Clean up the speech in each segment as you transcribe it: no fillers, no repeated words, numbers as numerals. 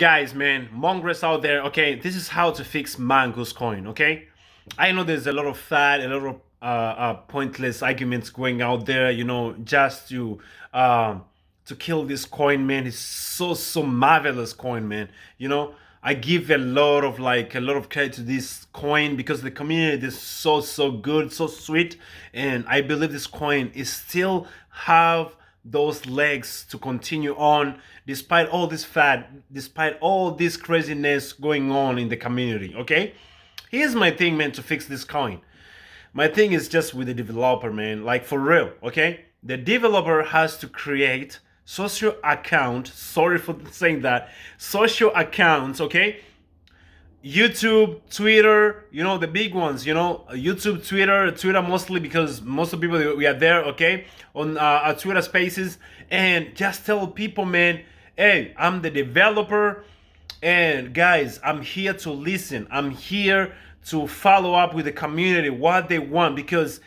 Guys, man, mongrels out there, okay, this is how to fix Mongoose coin, okay? I know there's a lot of fat, a lot of pointless arguments going out there, just to kill this coin, man. It's so marvelous coin, man. I give a lot of credit to this coin because the community is so good, so sweet, and I believe this coin is still have those legs to continue on despite all this fad, despite all this craziness going on in the community. Okay, here's my thing, man, to fix this coin. My thing is just with the developer, man, like for real. Okay, the developer has to create social account, sorry for saying that, social accounts. Okay, YouTube, Twitter, the big ones, YouTube, Twitter mostly because most of the people we are there, okay, on our Twitter spaces, and just tell people, man, hey, I'm the developer, and guys, I'm here to listen. I'm here to follow up with the community, what they want, because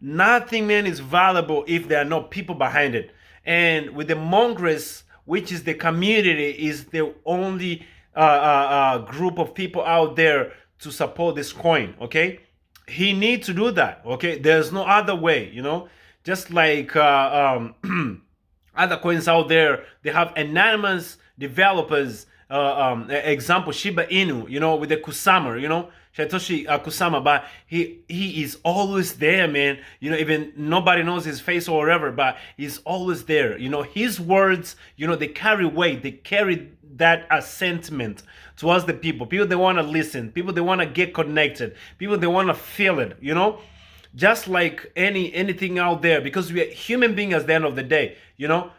nothing, man, is valuable if there are no people behind it. And with the Mongoose, which is the community, is the only group of people out there to support this coin. Okay, he needs to do that. Okay, there's no other way. Just like other coins out there, they have anonymous developers. Example Shiba Inu, with the Kusama, Satoshi Kusama, but he is always there, man. Even nobody knows his face or whatever, but he's always there. His words, they carry weight. They carry that sentiment towards the people. People they want to listen. People they want to get connected. People they want to feel it. Just like anything out there, because we are human beings at the end of the day.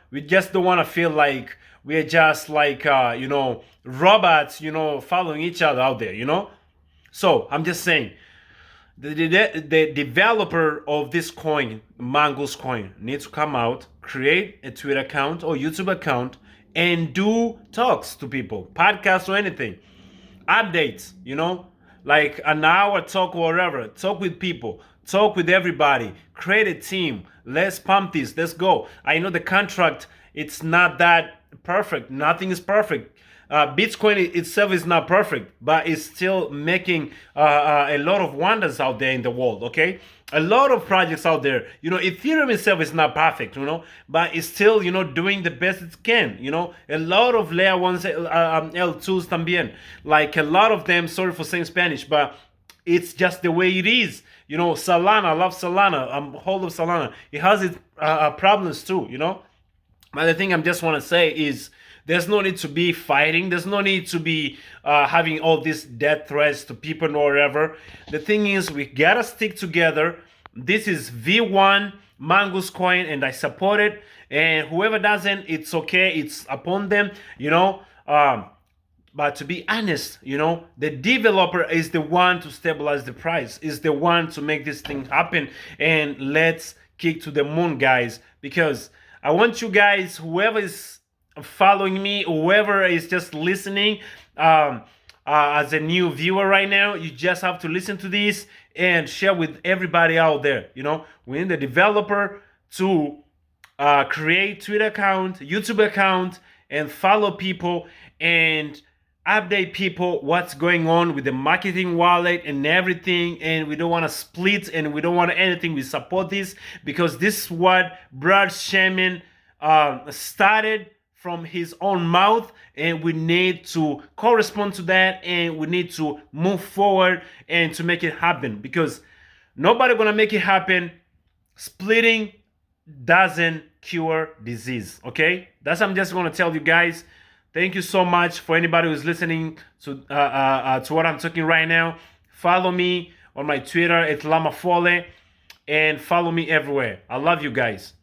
We just don't want to feel like we're just like robots, following each other out there. So I'm just saying, the developer of this coin, Mongoose coin, needs to come out, create a Twitter account or YouTube account, and do talks to people, podcasts or anything, updates, like an hour talk or whatever. Talk with people, talk with everybody, create a team. Let's pump this. Let's go. I know the contract, it's not that perfect. Nothing is perfect. Bitcoin itself is not perfect, but it's still making a lot of wonders out there in the world. Okay, a lot of projects out there. Ethereum itself is not perfect. But it's still doing the best it can. A lot of layer ones, L2s también. Like a lot of them. Sorry for saying Spanish, but it's just the way it is. Solana, I love Solana. I'm whole of Solana. It has its problems too. But the thing I just want to say is there's no need to be fighting. There's no need to be having all these death threats to people or whatever. The thing is, we gotta stick together. This is V1 Mongoose coin, and I support it. And whoever doesn't, it's okay. It's upon them. But to be honest, the developer is the one to stabilize the price, is the one to make this thing happen. And let's kick to the moon, guys, because I want you guys, whoever is following me, whoever is just listening as a new viewer right now, you just have to listen to this and share with everybody out there. We need the developer to create Twitter account, YouTube account, and follow people and update people what's going on with the marketing wallet and everything. And we don't want to split, and we don't want anything. We support this because this is what Brad Shaman started from his own mouth, and we need to correspond to that, and we need to move forward and to make it happen, because nobody gonna make it happen. Splitting doesn't cure disease. Okay, that's what I'm just gonna tell you guys. Thank you so much for anybody who's listening to what I'm talking right now. Follow me on my Twitter, it's Lamafole, and follow me everywhere. I love you guys.